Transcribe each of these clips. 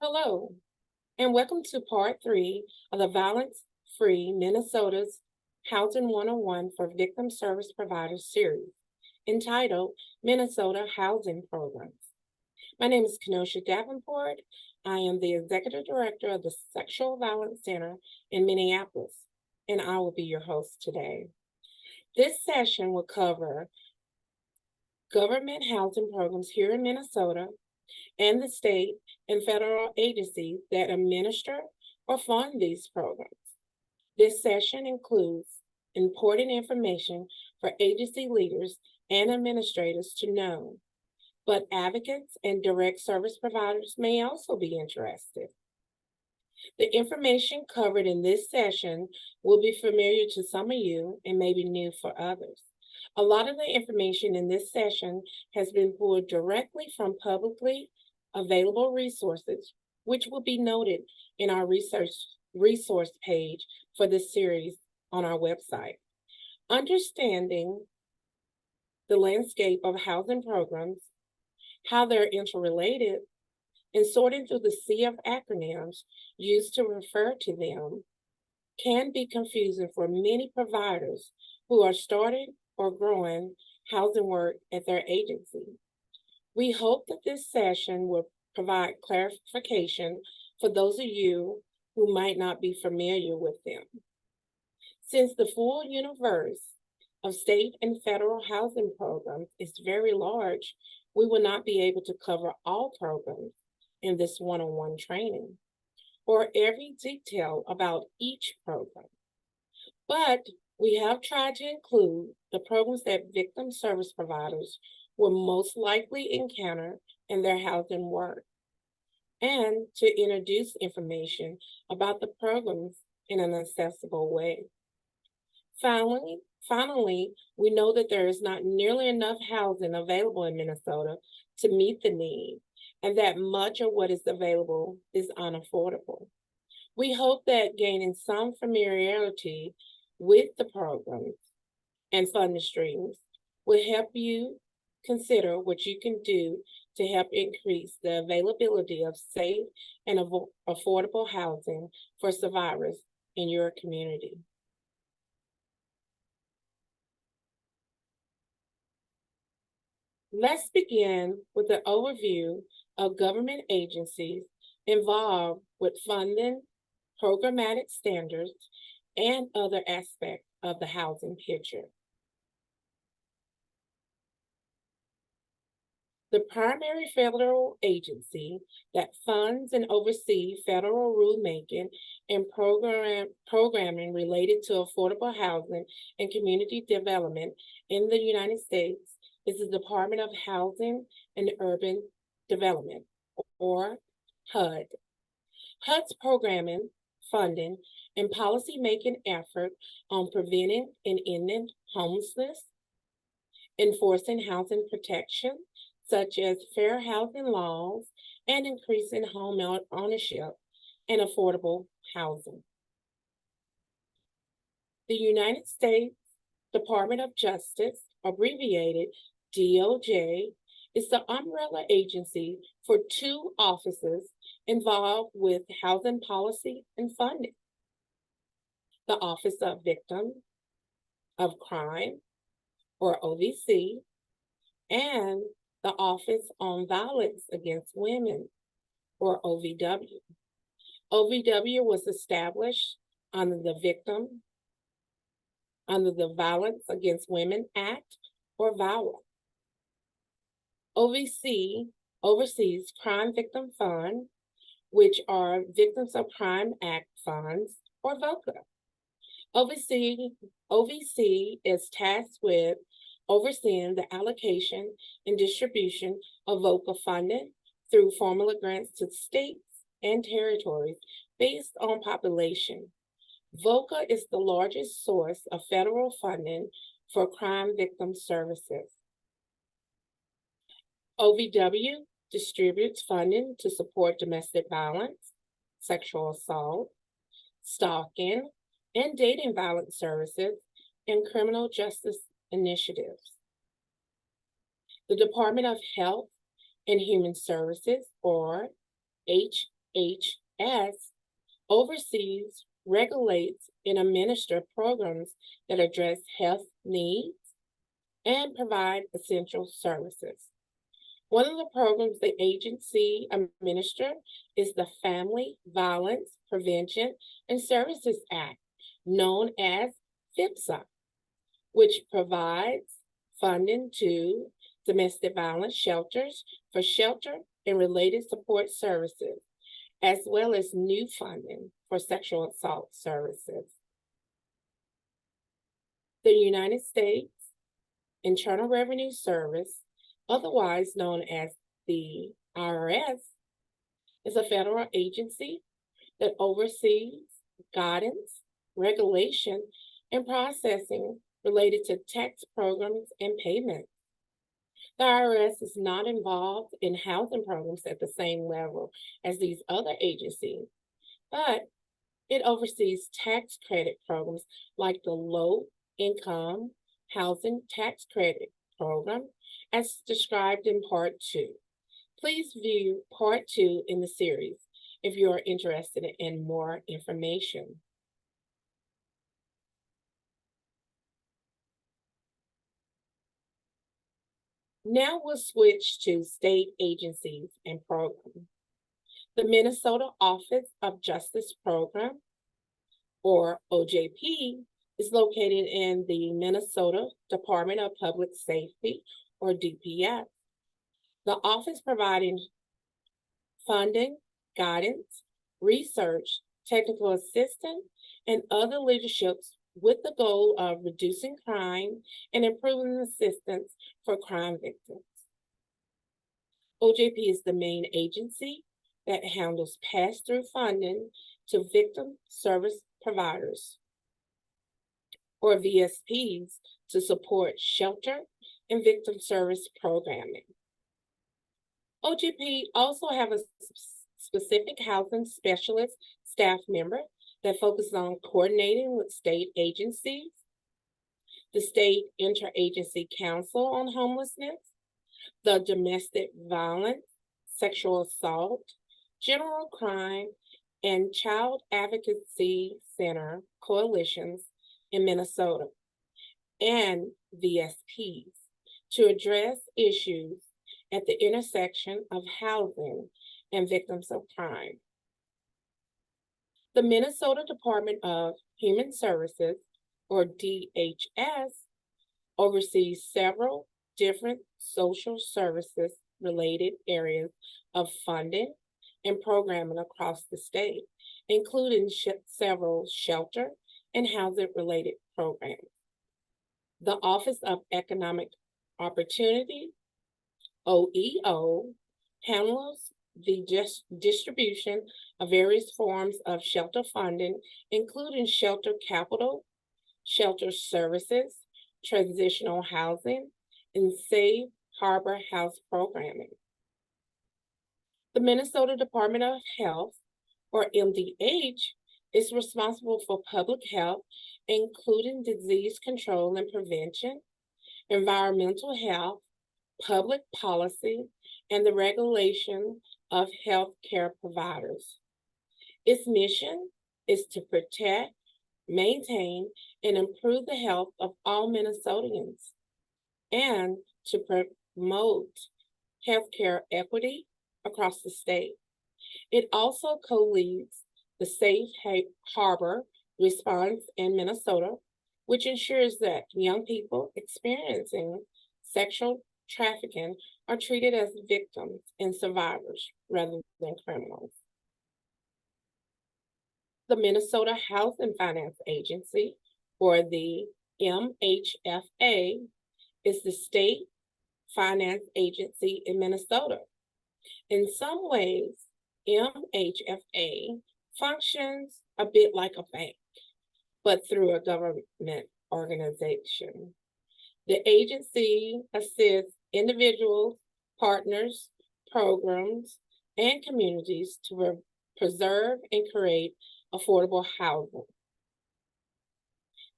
Hello, and welcome to part three of the Violence Free Minnesota's Housing 101 for Victim Service Providers series entitled Minnesota Housing Programs. My name is Kenosha Davenport. I am the Executive Director of the Sexual Violence Center in Minneapolis, and I will be your host today. This session will cover government housing programs here in Minnesota and the state and federal agencies that administer or fund these programs. This session includes important information for agency leaders and administrators to know, but advocates and direct service providers may also be interested. The information covered in this session will be familiar to some of you and may be new for others. A lot of the information in this session has been pulled directly from publicly available resources, which will be noted in our resource page for this series on our website. Understanding the landscape of housing programs, how they're interrelated, and sorting through the sea of acronyms used to refer to them can be confusing for many providers who are starting or growing housing work at their agency. We hope that this session will provide clarification for those of you who might not be familiar with them. Since the full universe of state and federal housing programs is very large, we will not be able to cover all programs in this one-on-one training or every detail about each program. But we have tried to include the programs that victim service providers will most likely encounter in their housing work and to introduce information about the programs in an accessible way. Finally, we know that there is not nearly enough housing available in Minnesota to meet the need, and that much of what is available is unaffordable. We hope that gaining some familiarity with the programs and funding streams will help you consider what you can do to help increase the availability of safe and affordable housing for survivors in your community. Let's begin with an overview of government agencies involved with funding, programmatic standards, and other aspects of the housing picture. The primary federal agency that funds and oversees federal rulemaking and programming related to affordable housing and community development in the United States is the Department of Housing and Urban Development, or HUD. HUD's programming, funding, and policy-making effort on preventing and ending homelessness, enforcing housing protection, such as fair housing laws, and increasing home ownership and affordable housing. The United States Department of Justice, abbreviated DOJ, is the umbrella agency for two offices involved with housing policy and funding: the Office of Victim of Crime, or OVC, and the Office on Violence Against Women, or OVW. OVW was established under the Violence Against Women Act, or VAWA. OVC oversees Crime Victim Fund, which are Victims of Crime Act funds, or VOCA. OVC is tasked with overseeing the allocation and distribution of VOCA funding through formula grants to states and territories based on population. VOCA is the largest source of federal funding for crime victim services. OVW distributes funding to support domestic violence, sexual assault, stalking, and dating violence services and criminal justice initiatives. The Department of Health and Human Services, or DHS oversees, regulates, and administers programs that address health needs and provide essential services. One of the programs the agency administers is the Family Violence Prevention and Services Act, known as FIPSA, which provides funding to domestic violence shelters for shelter and related support services, as well as new funding for sexual assault services. The United States Internal Revenue Service, otherwise known as the IRS, is a federal agency that oversees guidance, regulation, and processing related to tax programs and payments. The IRS is not involved in housing programs at the same level as these other agencies, but it oversees tax credit programs like the Low Income Housing Tax Credit Program, as described in Part 2. Please view Part 2 in the series if you are interested in more information. Now we'll switch to state agencies and programs. The Minnesota Office of Justice Program, or OJP, is located in the Minnesota Department of Public Safety, or DPS. The office providing funding, guidance, research, technical assistance, and other leaderships with the goal of reducing crime and improving assistance for crime victims. OJP is the main agency that handles pass-through funding to victim service providers, or VSPs, to support shelter and victim service programming. OJP also have a specific housing specialist staff member that focuses on coordinating with state agencies, the State Interagency Council on Homelessness, the Domestic Violence, Sexual Assault, General Crime, and Child Advocacy Center coalitions in Minnesota, and VSPs to address issues at the intersection of housing and victims of crime. The Minnesota Department of Human Services, or DHS, oversees several different social services related areas of funding and programming across the state, including several shelter and housing related programs. The Office of Economic Opportunity, OEO, handles the distribution of various forms of shelter funding, including shelter capital, shelter services, transitional housing, and safe harbor house programming. The Minnesota Department of Health, or MDH, is responsible for public health, including disease control and prevention, environmental health, public policy, and the regulation of health care providers. Its mission is to protect, maintain, and improve the health of all Minnesotans, and to promote healthcare equity across the state. It also co-leads the Safe Harbor response in Minnesota, which ensures that young people experiencing sexual trafficking are treated as victims and survivors rather than criminals. The Minnesota House and Finance Agency, or the MHFA, is the state finance agency in Minnesota. In some ways, MHFA functions a bit like a bank, but through a government organization. The agency assists individuals, partners, programs, and communities to preserve and create affordable housing.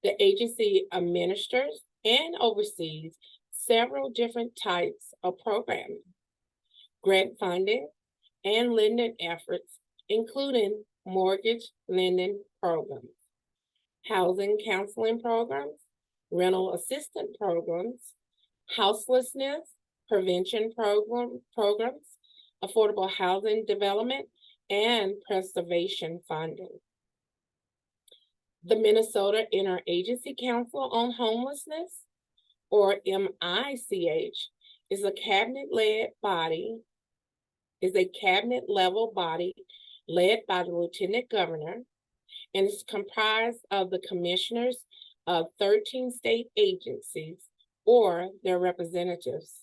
The agency administers and oversees several different types of programming, grant funding, and lending efforts, including mortgage lending programs, housing counseling programs, rental assistance programs, houselessness prevention programs, affordable housing development, and preservation funding. The Minnesota Interagency Council on Homelessness, or MICH, is a cabinet level body led by the Lieutenant Governor and is comprised of the commissioners of 13 state agencies or their representatives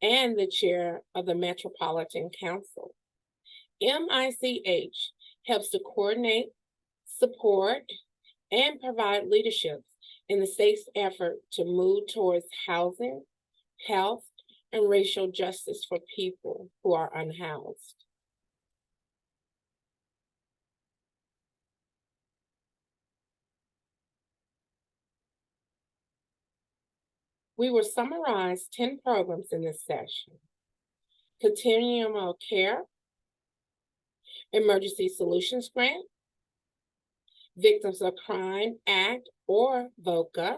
and the chair of the Metropolitan Council. MICH helps to coordinate, support, and provide leadership in the state's effort to move towards housing, health, and racial justice for people who are unhoused. We will summarize 10 programs in this session: Continuum of Care, Emergency Solutions Grant, Victims of Crime Act or VOCA,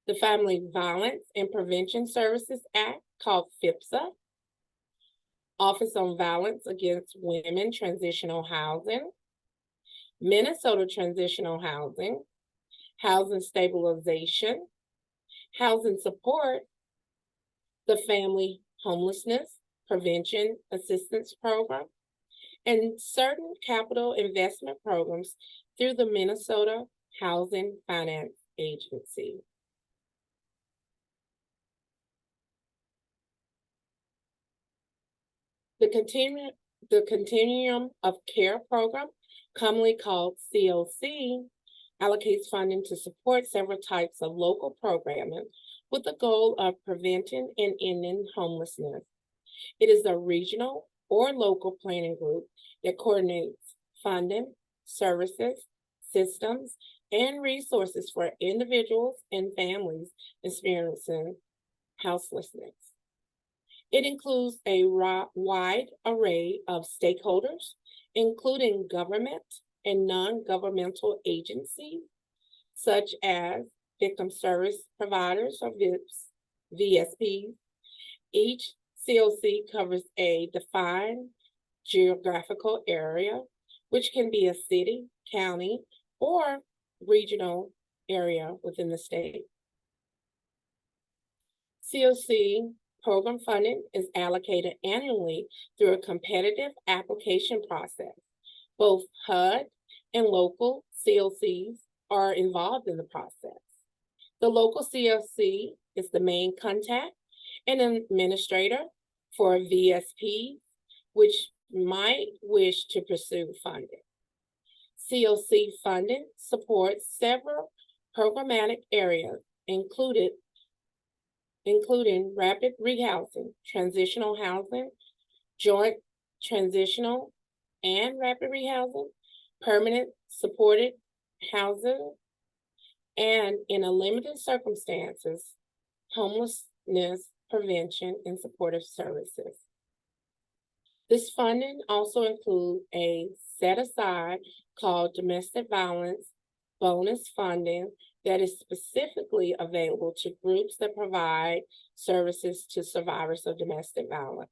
the Family Violence and Prevention Services Act called FIPSA, Office on Violence Against Women Transitional Housing, Minnesota Transitional Housing, Housing Stabilization, Housing Support, the Family Homelessness Prevention Assistance Program, and certain capital investment programs through the Minnesota Housing Finance Agency. The Continuum of Care program, commonly called COC, allocates funding to support several types of local programming with the goal of preventing and ending homelessness. It is a regional or local planning group that coordinates funding, services, systems, and resources for individuals and families experiencing houselessness. It includes a wide array of stakeholders, including government and non-governmental agencies, such as victim service providers or VSPs. Each COC covers a defined geographical area, which can be a city, county, or regional area within the state. COC program funding is allocated annually through a competitive application process. Both HUD and local COCs are involved in the process. The local COC is the main contact and administrator for VSP, which might wish to pursue funding. COC funding supports several programmatic areas, including rapid rehousing, transitional housing, joint transitional and rapid rehousing, permanent supported housing, and in a limited circumstances, homelessness prevention and supportive services. This funding also includes a set aside called domestic violence bonus funding that is specifically available to groups that provide services to survivors of domestic violence.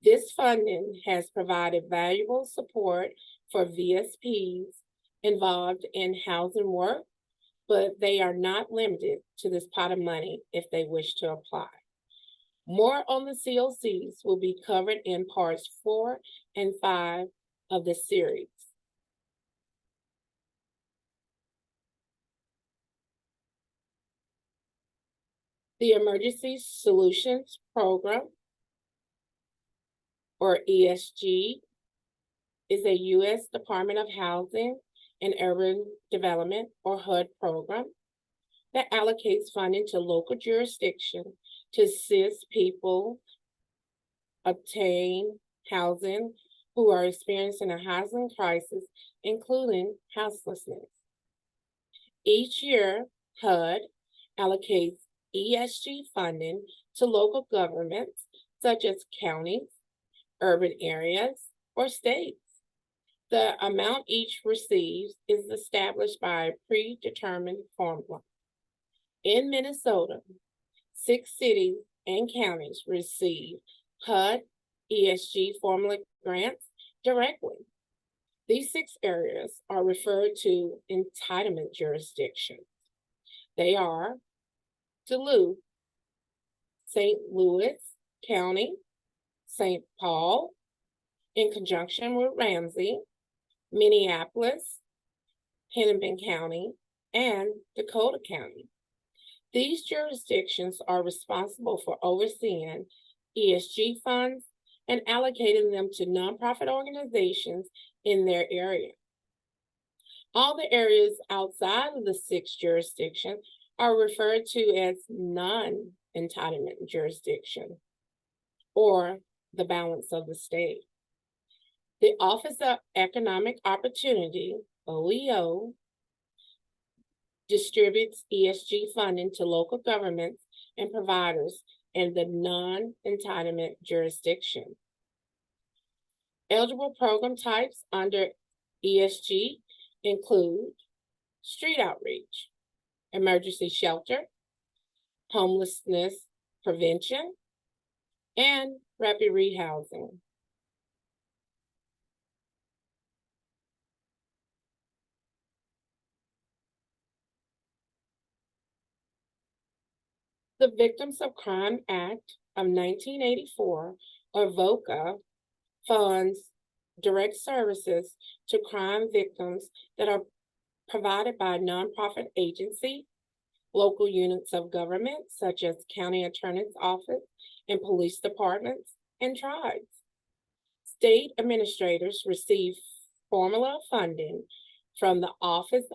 This funding has provided valuable support for VSPs involved in housing work, but they are not limited to this pot of money if they wish to apply. More on the COCs will be covered in parts 4 and 5 of the series. The Emergency Solutions Program, or ESG, is a U.S. Department of Housing and Urban Development, or HUD program that allocates funding to local jurisdictions to assist people obtain housing who are experiencing a housing crisis, including houselessness. Each year, HUD allocates ESG funding to local governments such as counties, urban areas, or states. The amount each receives is established by a predetermined formula. In Minnesota, 6 cities and counties receive HUD ESG formula grants directly. These 6 areas are referred to entitlement jurisdictions. They are Duluth, St. Louis County, St. Paul, in conjunction with Ramsey, Minneapolis, Hennepin County, and Dakota County. These jurisdictions are responsible for overseeing ESG funds and allocating them to nonprofit organizations in their area. All the areas outside of the 6 jurisdictions are referred to as non-entitlement jurisdiction, or the balance of the state. The Office of Economic Opportunity, OEO, distributes ESG funding to local governments and providers in the non-entitlement jurisdiction. Eligible program types under ESG include street outreach, emergency shelter, homelessness prevention, and rapid rehousing. The Victims of Crime Act of 1984, or VOCA, funds direct services to crime victims that are provided by a nonprofit agency, local units of government, such as county attorney's office and police departments, and tribes. State administrators receive formula funding from the Office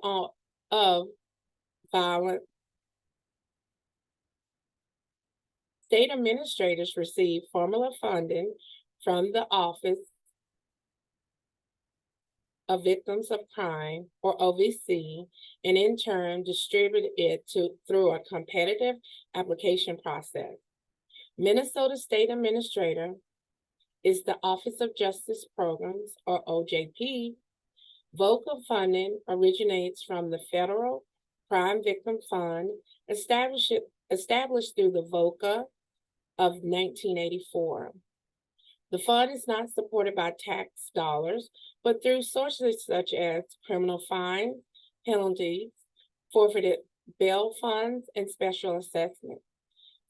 of Violence. State administrators receive formula funding from the Office of Victims of Crime, or OVC, and in turn distribute it through a competitive application process. Minnesota State Administrator is the Office of Justice Programs, or OJP. VOCA funding originates from the Federal Crime Victim Fund, established through the VOCA of 1984. The fund is not supported by tax dollars, but through sources such as criminal fines, penalties, forfeited bail funds, and special assessments.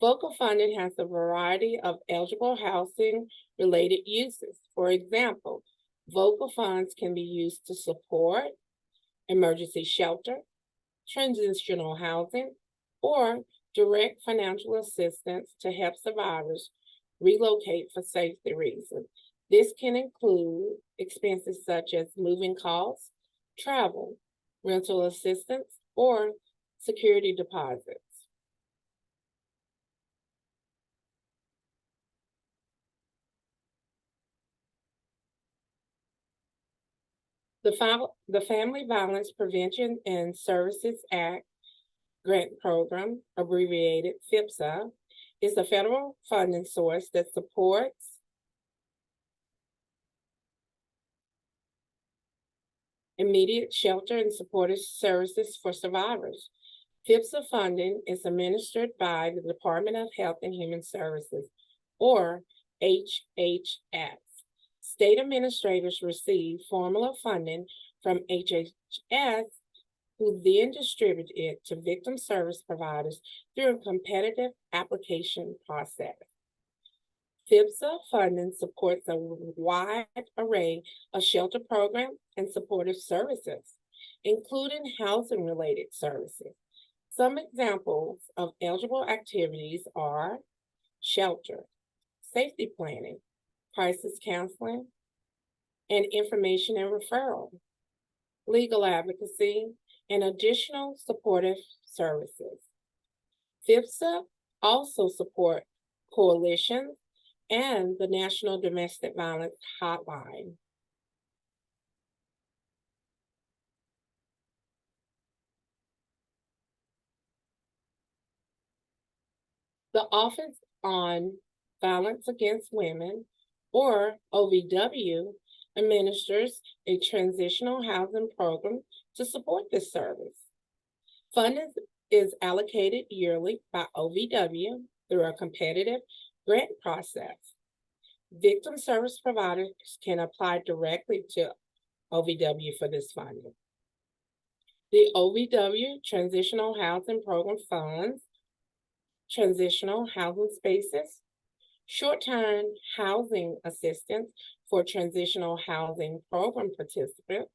VOCA funding has a variety of eligible housing-related uses. For example, VOCA funds can be used to support emergency shelter, transitional housing, or direct financial assistance to help survivors relocate for safety reasons. This can include expenses such as moving costs, travel, rental assistance, or security deposits. The Family Violence Prevention and Services Act grant program, abbreviated FVPSA, is a federal funding source that supports immediate shelter and supportive services for survivors. FVPSA funding is administered by the Department of Health and Human Services, or HHS. State administrators receive formula funding from HHS, who then distribute it to victim service providers through a competitive application process. FVPSA funding supports a wide array of shelter programs and supportive services, including housing-related services. Some examples of eligible activities are shelter, safety planning, crisis counseling, and information and referral, legal advocacy, and additional supportive services. FVPSA also supports coalitions and the National Domestic Violence Hotline. The Office on Violence Against Women, or OVW, administers a transitional housing program to support this service. Funding is allocated yearly by OVW through a competitive grant process. Victim service providers can apply directly to OVW for this funding. The OVW Transitional Housing Program funds transitional housing spaces, short-term housing assistance for transitional housing program participants,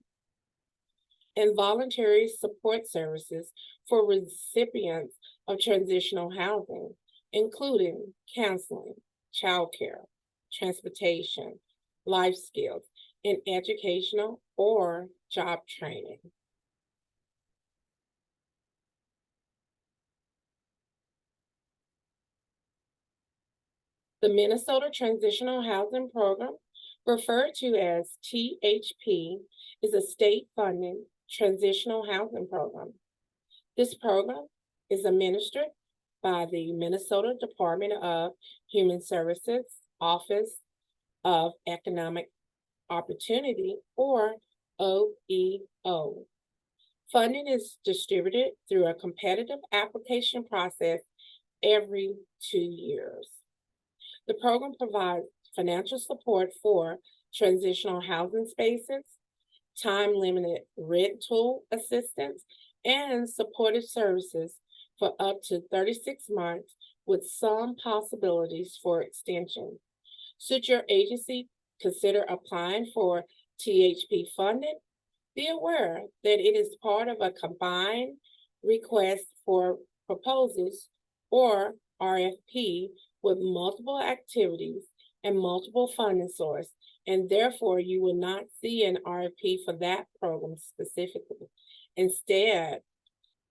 and voluntary support services for recipients of transitional housing, including counseling, childcare, transportation, life skills, and educational or job training. The Minnesota Transitional Housing Program, referred to as THP, is a state-funded transitional housing program. This program is administered by the Minnesota Department of Human Services Office of Economic Opportunity, or OEO. Funding is distributed through a competitive application process every 2 years. The program provides financial support for transitional housing spaces, time-limited rental assistance, and supportive services for up to 36 months with some possibilities for extension. Should your agency consider applying for THP funding, be aware that it is part of a combined request for proposals, or RFP, with multiple activities and multiple funding sources, and therefore you will not see an RFP for that program specifically. Instead,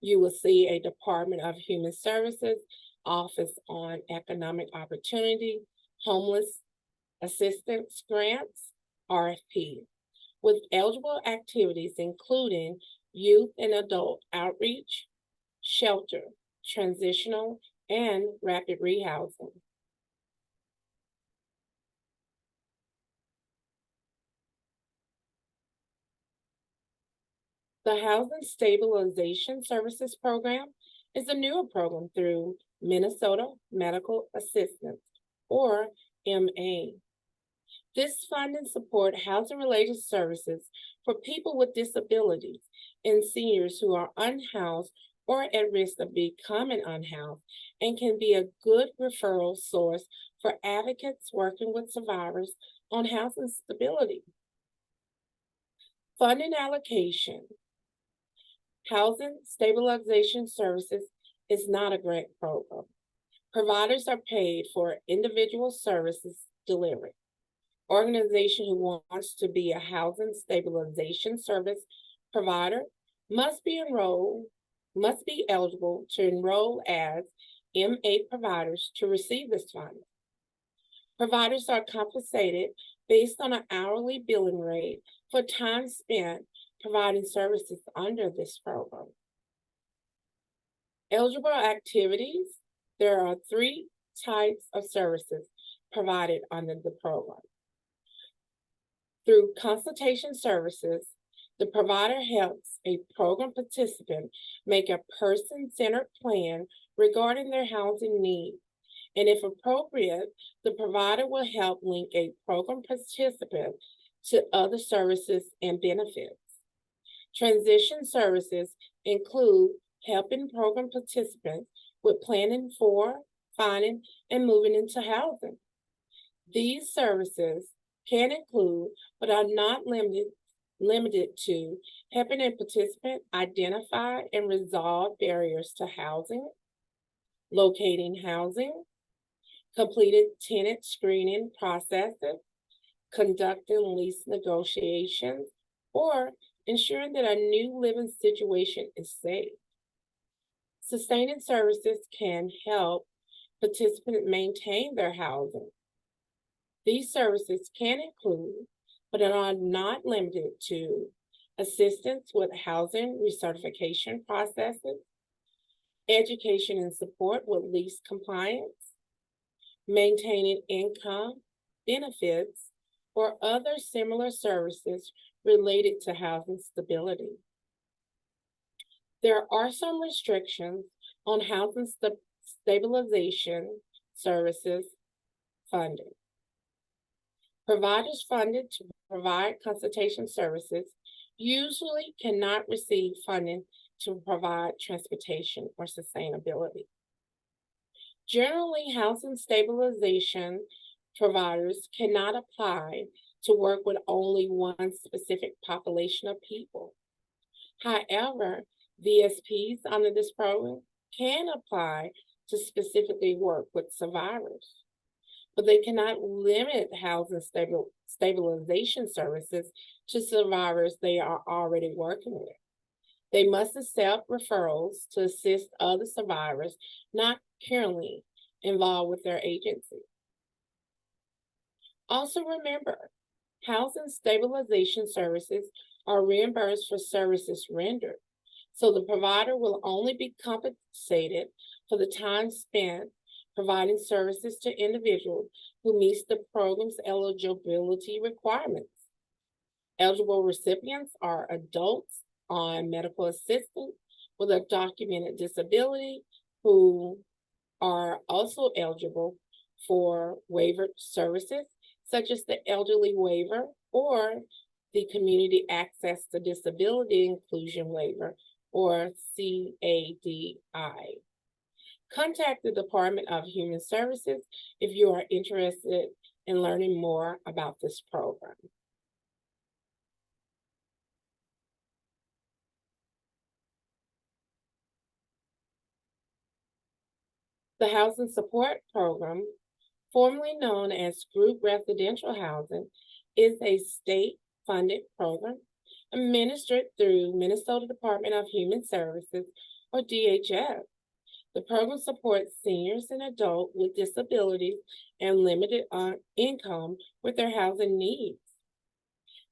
you will see a Department of Human Services Office on Economic Opportunity, Homeless Assistance Grants, RFP, with eligible activities including youth and adult outreach, shelter, transitional, and rapid rehousing. The Housing Stabilization Services Program is a newer program through Minnesota Medical Assistance, or MA. This funding supports housing-related services for people with disabilities and seniors who are unhoused or at risk of becoming unhoused, and can be a good referral source for advocates working with survivors on housing stability. Funding allocation. Housing Stabilization Services is not a grant program. Providers are paid for individual services delivered. Organization who wants to be a housing stabilization service provider must be eligible to enroll as MA providers to receive this funding. Providers are compensated based on an hourly billing rate for time spent providing services under this program. Eligible activities. There are 3 types of services provided under the program. Through consultation services, the provider helps a program participant make a person-centered plan regarding their housing needs, and if appropriate, the provider will help link a program participant to other services and benefits. Transition services include helping program participants with planning for, finding, and moving into housing. These services can include, but are not limited to, helping a participant identify and resolve barriers to housing, locating housing, completed tenant screening processes, conducting lease negotiations, or ensuring that a new living situation is safe. Sustaining services can help participants maintain their housing. These services can include, but are not limited to, assistance with housing recertification processes, education and support with lease compliance, maintaining income, benefits, or other similar services related to housing stability. There are some restrictions on housing stabilization services funding. Providers funded to provide consultation services usually cannot receive funding to provide transportation or sustainability. Generally, housing stabilization providers cannot apply to work with only one specific population of people. However, VSPs under this program can apply to specifically work with survivors, but they cannot limit housing stabilization services to survivors they are already working with. They must accept referrals to assist other survivors not currently involved with their agency. Also remember, housing stabilization services are reimbursed for services rendered, so the provider will only be compensated for the time spent providing services to individuals who meet the program's eligibility requirements. Eligible recipients are adults on medical assistance with a documented disability who are also eligible for waiver services such as the elderly waiver or the community access to disability inclusion waiver or CADI. Contact the Department of Human Services if you are interested in learning more about this program. The Housing Support Program, formerly known as Group Residential Housing, is a state-funded program administered through Minnesota Department of Human Services, or DHS. The program supports seniors and adults with disabilities and limited income with their housing needs.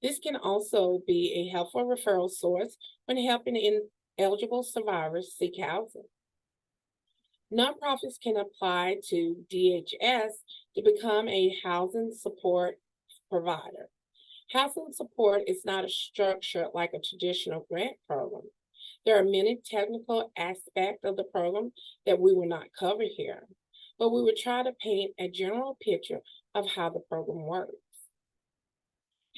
This can also be a helpful referral source when helping ineligible survivors seek housing. Nonprofits can apply to DHS to become a housing support provider. Housing support is not a structure like a traditional grant program. There are many technical aspects of the program that we will not cover here, but we will try to paint a general picture of how the program works.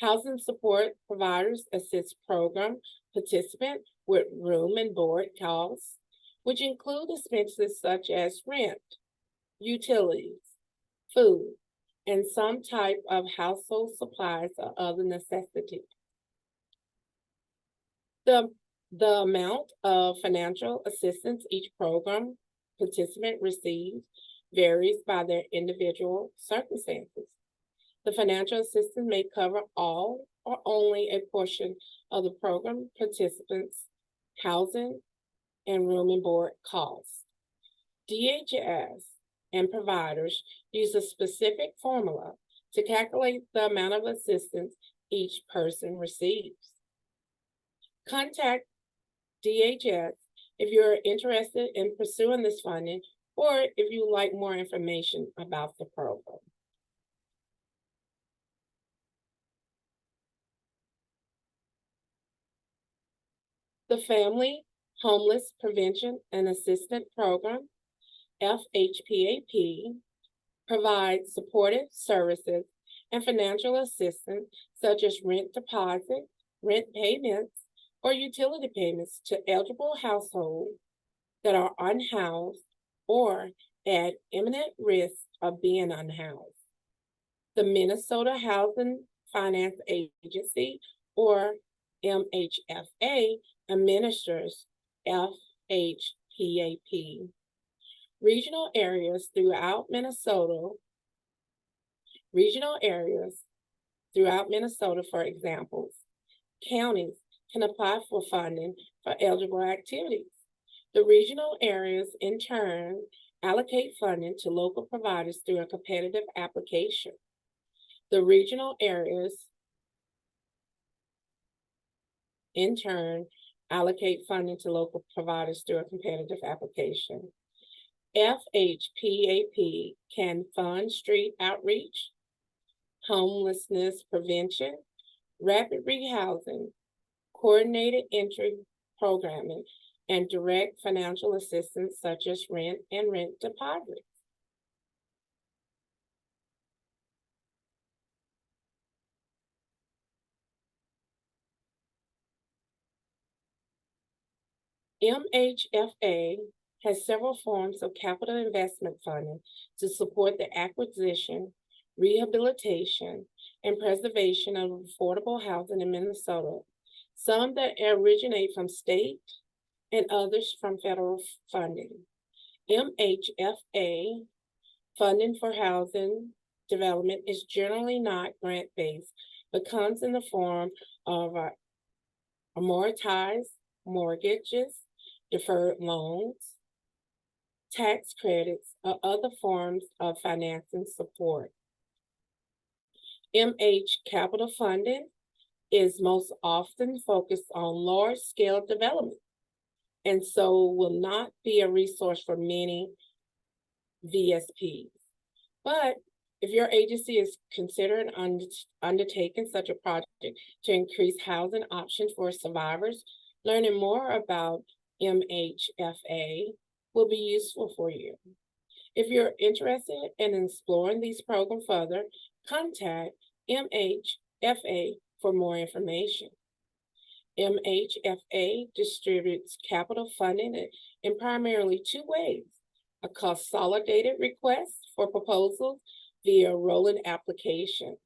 Housing support providers assist program participants with room and board costs, which include expenses such as rent, utilities, food, and some type of household supplies or other necessities. The amount of financial assistance each program participant receives varies by their individual circumstances. The financial assistance may cover all or only a portion of the program participants' housing and room and board costs. DHS and providers use a specific formula to calculate the amount of assistance each person receives. Contact DHS if you're interested in pursuing this funding or if you would like more information about the program. The Family Homeless Prevention and Assistance Program, FHPAP, provides supportive services and financial assistance such as rent deposit, rent payments, or utility payments to eligible households that are unhoused or at imminent risk of being unhoused. The Minnesota Housing Finance Agency, or MHFA, administers FHPAP. Regional areas throughout Minnesota, for example, counties can apply for funding for eligible activities. The regional areas, in turn, allocate funding to local providers through a competitive application. The regional areas, in turn, allocate funding to local providers through a competitive application. FHPAP can fund street outreach, homelessness prevention, rapid rehousing, coordinated entry programming, and direct financial assistance such as rent and rent deposits. MHFA has several forms of capital investment funding to support the acquisition, rehabilitation, and preservation of affordable housing in Minnesota, some that originate from state and others from federal funding. MHFA funding for housing development is generally not grant-based, but comes in the form of amortized mortgages, deferred loans, tax credits, or other forms of financing support. MH capital funding is most often focused on large-scale development, and so will not be a resource for many VSPs. But if your agency is considering undertaking such a project to increase housing options for survivors, learning more about MHFA will be useful for you. If you're interested in exploring these programs further, contact MHFA for more information. MHFA distributes capital funding in primarily two ways: a consolidated request for proposals via rolling application.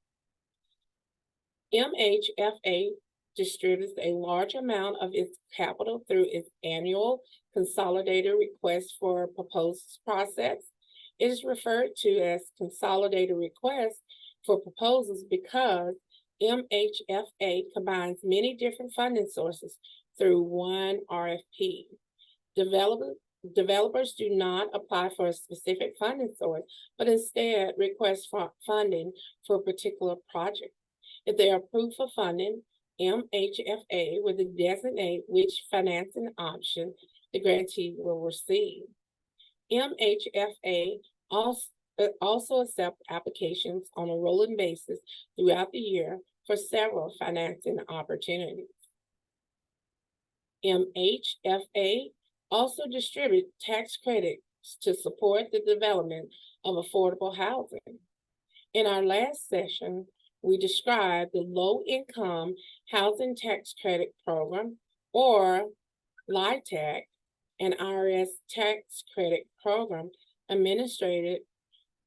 MHFA distributes a large amount of its capital through its annual consolidated request for proposals process. It is referred to as consolidated request for proposals because MHFA combines many different funding sources through one RFP. Developers do not apply for a specific funding source, but instead request for funding for a particular project. If they are approved for funding, MHFA will designate which financing option the grantee will receive. MHFA also accepts applications on a rolling basis throughout the year for several financing opportunities. MHFA also distributes tax credits to support the development of affordable housing. In our last session, we described the Low-Income Housing Tax Credit Program, or LIHTC, an IRS tax credit program administered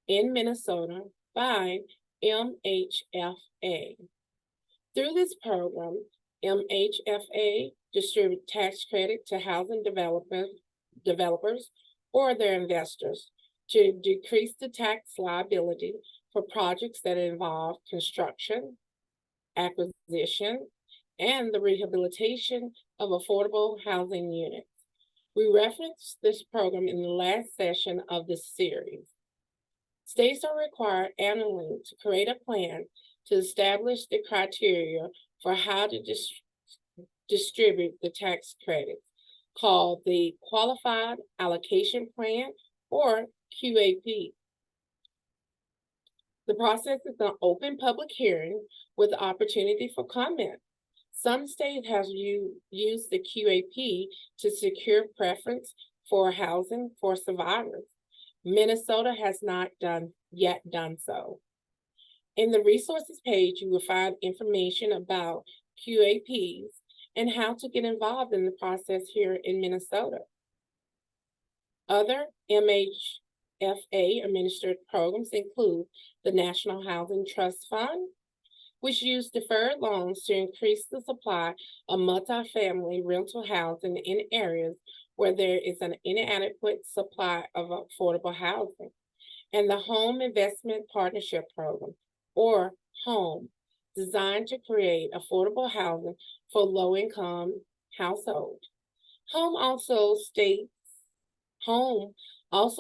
in Minnesota by MHFA. Through this program, MHFA distributes tax credit to housing developers or their investors to decrease the tax liability for projects that involve construction, acquisition, and the rehabilitation of affordable housing units. We referenced this program in the last session of this series. States are required annually to create a plan to establish the criteria for how to distribute the tax credits, called the Qualified Allocation Plan, or QAP. The process is an open public hearing with opportunity for comment. Some states have used the QAP to secure preference for housing for survivors. Minnesota has not yet done so. In the resources page, you will find information about QAPs and how to get involved in the process here in Minnesota. Other MHFA administered programs include the National Housing Trust Fund, which use deferred loans to increase the supply of multifamily rental housing in areas where there is an inadequate supply of affordable housing, and the Home Investment Partnership Program, or HOME, designed to create affordable housing for low-income households. HOME also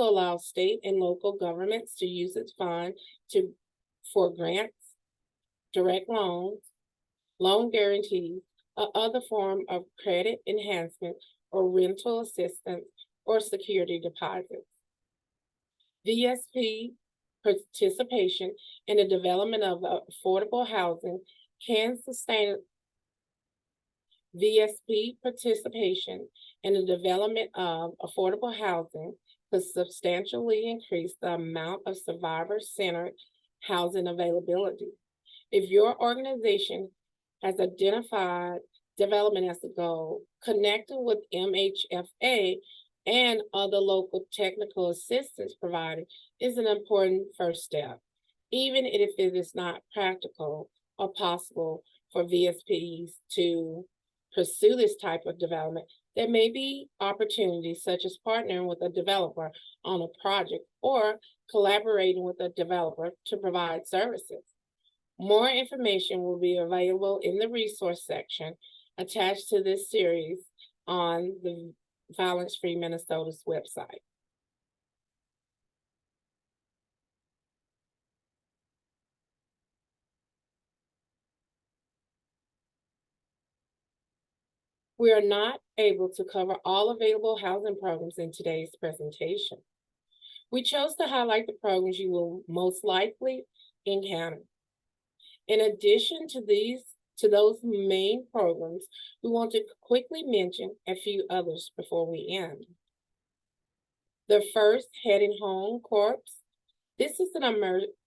allows state and local governments to use its fund for grants, direct loans, loan guarantees, or other form of credit enhancement or rental assistance or security deposits. VSP participation in the development of affordable housing can sustain VSP participation in the development of affordable housing could substantially increase the amount of survivor-centered housing availability. If your organization has identified development as a goal, connecting with MHFA and other local technical assistance providers is an important first step, even if it is not practical or possible for VSPs to pursue this type of development. There may be opportunities such as partnering with a developer on a project or collaborating with a developer to provide services. More information will be available in the resource section attached to this series on the Violence Free Minnesota's website. We are not able to cover all available housing programs in today's presentation. We chose to highlight the programs you will most likely encounter. In addition to those main programs, we want to quickly mention a few others before we end. The first, Heading Home Corps. This is an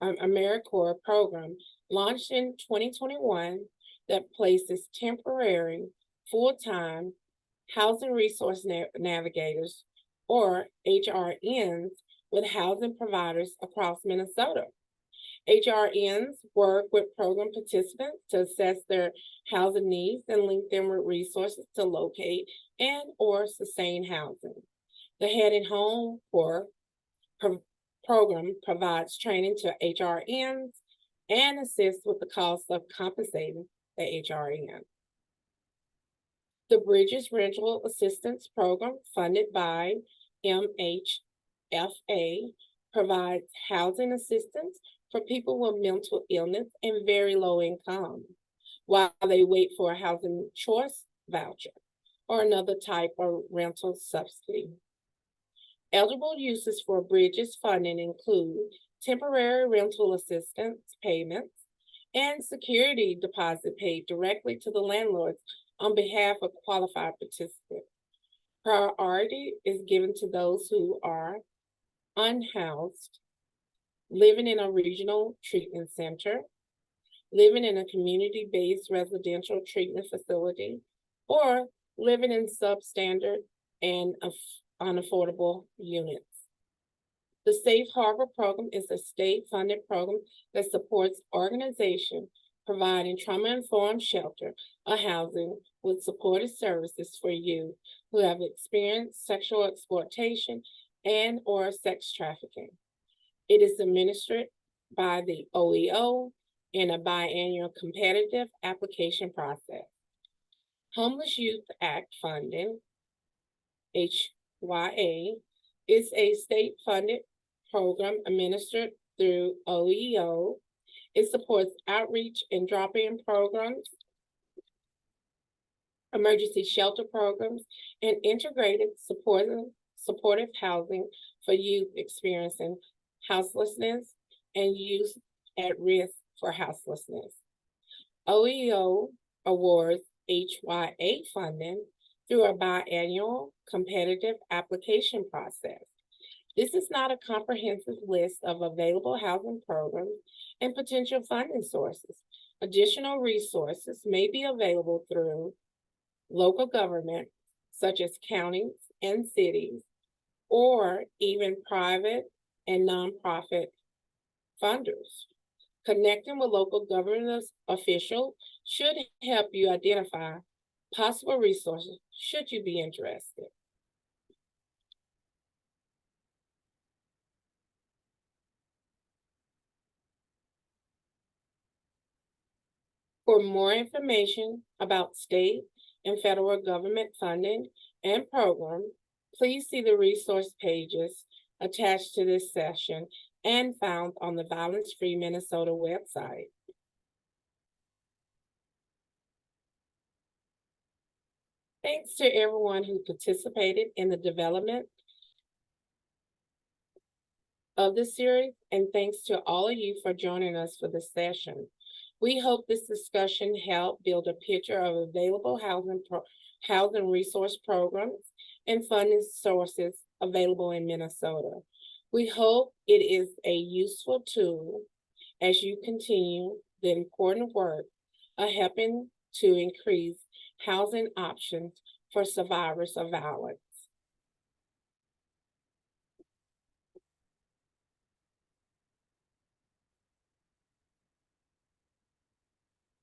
AmeriCorps program launched in 2021 that places temporary, full-time housing resource navigators, or HRNs, with housing providers across Minnesota. HRNs work with program participants to assess their housing needs and link them with resources to locate and or sustain housing. The Heading Home Corps program provides training to HRNs and assists with the cost of compensating the HRN. The Bridges Rental Assistance Program, funded by MHFA, provides housing assistance for people with mental illness and very low income while they wait for a housing choice voucher or another type of rental subsidy. Eligible uses for Bridges funding include temporary rental assistance payments and security deposit paid directly to the landlords on behalf of qualified participants. Priority is given to those who are unhoused, living in a regional treatment center, living in a community-based residential treatment facility, or living in substandard and unaffordable units. The Safe Harbor Program is a state-funded program that supports organizations providing trauma-informed shelter or housing with supportive services for youth who have experienced sexual exploitation and or sex trafficking. It is administered by the OEO in a biannual competitive application process. Homeless Youth Act funding, HYA, is a state-funded program administered through OEO. It supports outreach and drop-in programs, emergency shelter programs, and integrated supportive housing for youth experiencing houselessness and youth at risk for houselessness. OEO awards HYA funding through a biannual competitive application process. This is not a comprehensive list of available housing programs and potential funding sources. Additional resources may be available through local government, such as counties and cities, or even private and nonprofit funders. Connecting with local government officials should help you identify possible resources should you be interested. For more information about state and federal government funding and programs, please see the resource pages attached to this session and found on the Violence Free Minnesota website. Thanks to everyone who participated in the development of the series, and thanks to all of you for joining us for this session. We hope this discussion helped build a picture of available housing resource programs and funding sources available in Minnesota. We hope it is a useful tool as you continue the important work of helping to increase housing options for survivors of violence.